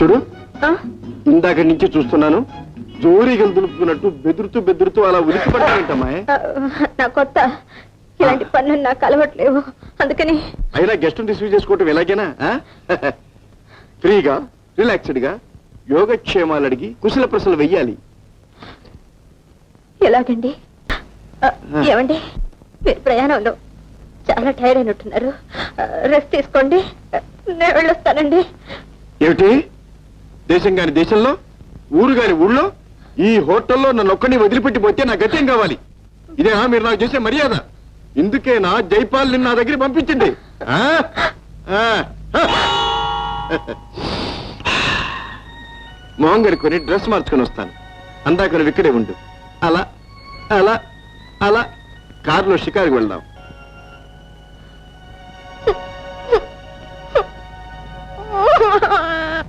చూడు, ఇందాక నుంచి చూస్తున్నాను, జోరీగలు దులుపుకున్నట్టు బెదురుతూ అలా ఉలిక్కిపడతావేంటమ్మా? నా కొత్త ఇలాంటి పనులు నాకు అలవట్లేవు, అందుకని. అయినా గెస్ట్ని రిసీవ్ చేసుకోవటం ఎలాగైనా ఫ్రీగా రిలాక్స్డ్ గా యోగక్షేమాలు అడిగి కుశల ప్రశ్నలు వెయ్యాలి. ఎలాగండి? ఏమండి, మీరు ప్రయాణంలో చాలా టైర్డ్ అయినట్టున్నారు, రెస్ట్ తీసుకోండి, నేను వెళ్ళొస్తానండి. ఏమిటి, దేశం కాని దేశంలో, ఊరు కాని ఊళ్ళో, ఈ హోటల్లో నన్ను ఒక్కడిని వదిలిపెట్టిపోతే నా గత్యం కావాలి. ఇదేనా మీరు నాకు చేసే మర్యాద? ఇందుకేనా జైపాల్ నిన్న నా దగ్గర పంపించింది? మొహం గడుకొని డ్రెస్ మార్చుకొని వస్తాను. అందాక నువ్వు ఇక్కడే ఉండు. అలా అలా అలా కారులో షికారుకు వెళ్దాం.